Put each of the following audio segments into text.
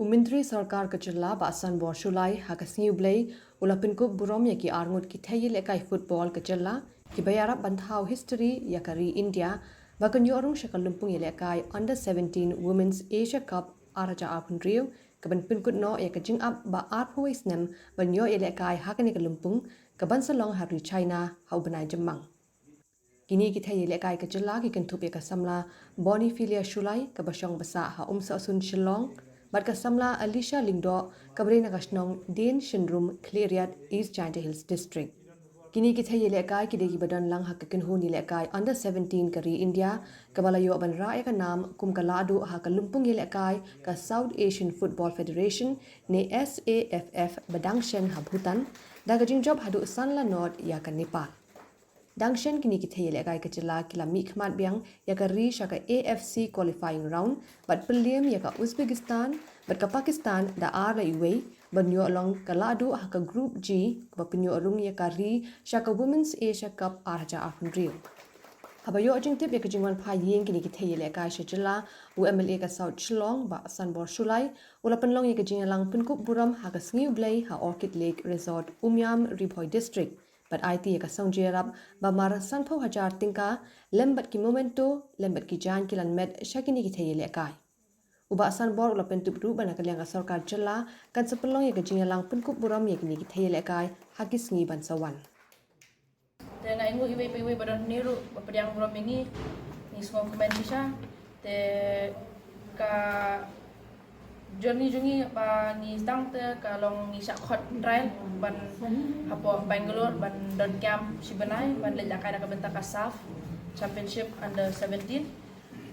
Umintri Sarkar Kachilla Basan Borshulai Hakasniu Blay Ulapinku Burom Yaki Armut Kitayi Lekai Football Kachilla Kibayara Banthau History Yakari India Bakanyorung Shakalumpung Yelekai Under 17 Women's Asia Cup Araja Apundrio Kaban Pinkut no Yakajing up ba Arpois Nem Banyo Yelekai Hakanikalumpung Kaban Salong Hari China Haubanai Jamang Kini kita yelekai kejela ki kentup ya kasamla Boni Filia Shulai kabasyong basa ha umsa asun Shillong bat kasamla Alicia Lingdo kabrina kasnong Din Shinrum Cleriat East China Hills District. Kini kita yelekai kidegi badan lang ha kekenhu nilekai Under 17 kari India kabalayo ban rae ka nam kum kaladu ha kalumpung yelekai ka South Asian Football Federation ne SAFF Badangshen ha Bhutan daga jingjop hadu sanla nod ya ka Nepal. Dangshen kini kita yelekai kecela kila mikmat biang yaka ri shaka AFC qualifying round but pelim yaka Uzbekistan but ka Pakistan da ar la iway banyo along kaladu haka group G ba penyo arung yaka ri shaka Women's Asia Cup arja afnrio habayo ajing tip yaka jingwan pha yeng kini kita yelekai shajela UMLA ka South Shillong ba Sanbor Shulai ula penlong yaka jingalang penkup buram haka Sngiu Blay ha Orchid Lake Resort Umyam Ripoy District but IT ka songjerap bamar sanpho hajar tingka lembat ki momento lembat ki jan kilan med shakini ki thayele kai uba sanbor ula pentup ru bana kalyang sarkar jela kan sepelong ya gajingalang penkup buram ya kini ki thayele kai hakis ngi ban sawan te ngai ngu iwe badan niru padiang buram ini ni semua komen bisa te ka journey jungi ba ni stang te kalong ni sakhot trail ban apo Bangalore ban don camp sibanai ban le jakai ka benta ka SAF championship under 17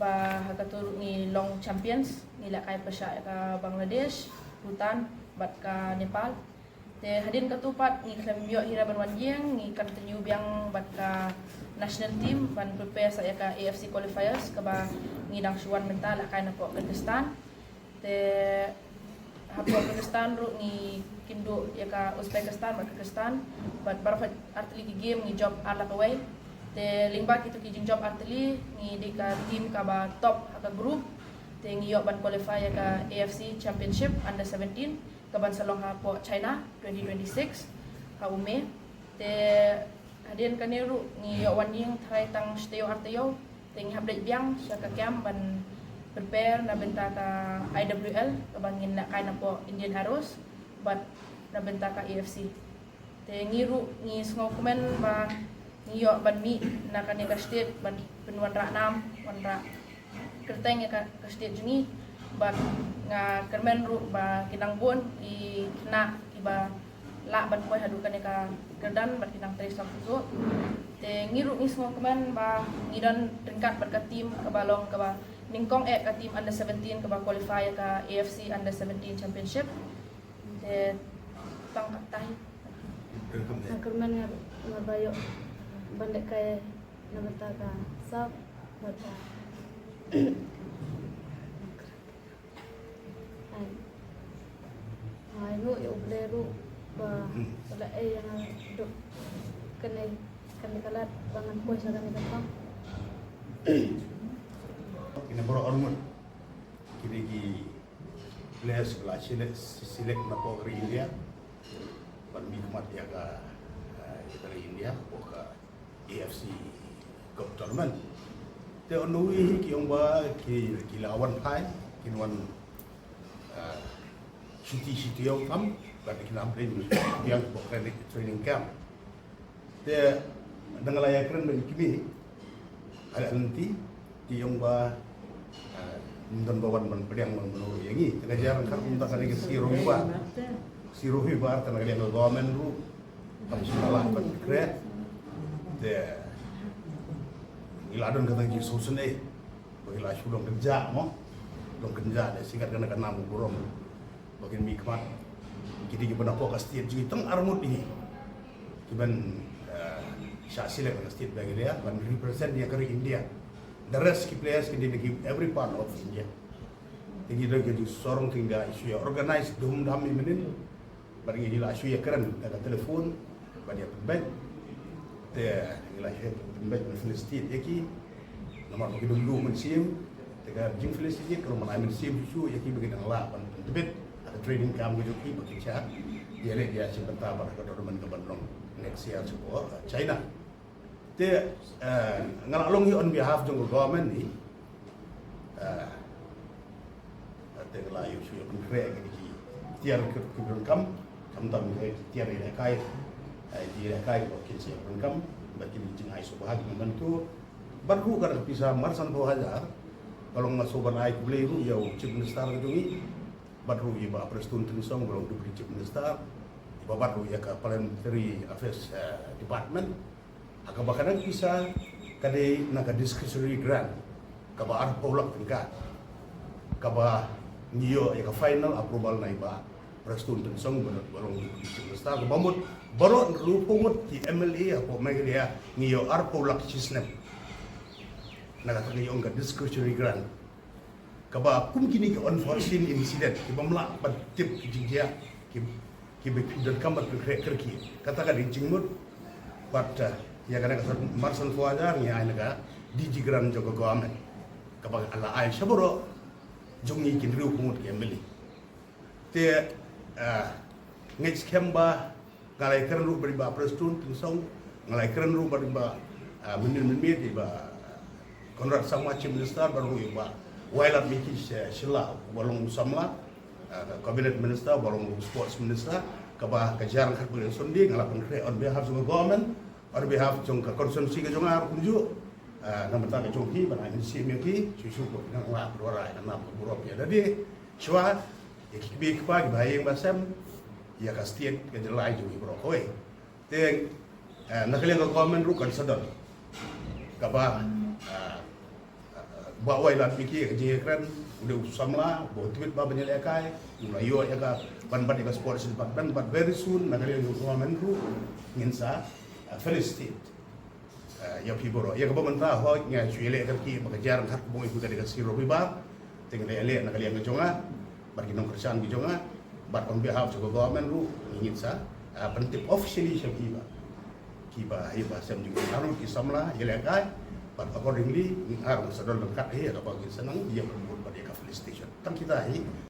ba hakatur ni long champions ni lakai pasya ka Bangladesh Bhutan bat ka Nepal te hadin ka tupat ni klambio hira ban wanjeng ni continue biang bat ka national team ban prepare sa ka AFC qualifiers ka ba ni dang suwan mental lakai na po Kyrgyzstan te hapo Pakistan ru ni kindo ya ka Uzbekistan ba Kyrgyzstan but barfat artili ki game ni job ala ka way te lingba kitu ki job artili ni di ka team ka ba top ka group te ngi yo ban qualify ya ka AFC championship under 17 ka ban salong hapo China 2026 ha ume te hadin ka neru ni yo waning thai tang steo arteo te ngi update biang sa ka camp ban prepare na benta ka IWL kabangin na kay na po Indian Arrows but na benta ka AFC te ngiru ni sngo komen ba niyo ban mi na kanega state ban penwan ra nam wan ra kerteng ya ka state juni but nga kermen ru ba kinang bon I na iba la ban koy hadu kaneka kerdan ban kinang tres so te ngiru ni sngo komen ba ngidan tingkat ban ka team kabalong ka ba ningkong ka team under 17 ka ba qualify ka AFC under 17 championship te tang tahi Akurman nga bayo bandek kay nabata ka sab bata ay no yo blero ba wala yang do kanay kalat bangan ko sa kanila pa Kena boro ormon kini ki players kelas select na po dari India ban mikmat ya ka dari India po ka AFC Cup tournament te onui ki omba ki lawan pai kinwan city yo kam ban kinam yang po training camp te dangalaya keren dan kimi ada nanti di omba dan bawan man pedang man menurut yang ini pengajaran kan untuk kali siru hiba karena kalian government ru kami salah ban kret de iladon kata ji susun bagi sudah kerja mo dong kerja de singkat kena kena burom bagi mikmat kita gimana fokus tiap jadi teng armut ini kiban syasile kan state bagi dia ban represent dia kari India. The rest players can give every part of India. Jadi dia jadi sorong tinggal isu yang organize dum dam ini, bagi dia isu yang keren ada telefon, bagi dia pembet, dia isu pembet Palestin, yaki nomor bagi dulu mensim, dengan jing Palestin kalau mana mensim isu yaki bagi orang lah debit ada training camp gitu ki bagi cha dia le dia sebentar pada government kebanrong next year support China te ngalong hi on behalf of government ni te ngalayu suyo kre ki tiar ke kam tam ke tiar ile kai di ile kai ko kin se kam bagi jingai subah membantu baru kan bisa marsan ko hajar kalau masuk banai beli ru ya chief minister gitu ni baru iba presiden tinsong belum diberi chief minister iba baru ya ke parliamentary affairs department agak bahkan bisa kade naga discretionary grant kaba ar polak tingkat kaba niyo ya ke final approval na iba presiden tinsong belum diberi chief minister kebamut baru rupungut di MLA apa media niyo ar polak system nakatanya yung discretionary grant kaba kum kini ke unforeseen incident kiba mla patip kijia kiba dan kambat kerki katakan di jingmut but ya kana marsan fuajar nya naga digi grant jogo government kaba ala ay saboro jungi kin riu kumut ke meli te ngej kemba ngalai keren ru beriba preston tingsong ngalai keren ru beriba min ba Konrad sama chief minister baru iba wailat miki sila balong samla cabinet minister balong sports minister kaba kajaran kat bulan sondi ngalapan kre on behalf of government on behalf of konsensi ke jongar kunju nama tak jongki bana si miki susu ko nang la dora na burop ya jadi shwa ikbi kpa bayeng basam ya kastiet ke jelai ju ibro koi te nakalian government ru consider kaba bawa ilat mikir kerja keren udah samla bawa tweet ba penyelekai mulai yo ya ka ban-ban ya sports department but very soon nakali yung government ru nginsa Felicity ya piboro ya ka pemerintah ho nya suile kerki bekerja hak bung ibu dari kasiro biba tinggal ele nakali yang jonga bagi nong kerjaan di jonga but on behalf of government ru nginsa penting officially siap kiba sem juga harus isamla yelekai. But accordingly, harus sedang lengkap ya, kalau bagi senang dia berbuat pada Catholic Station. Kan kita ini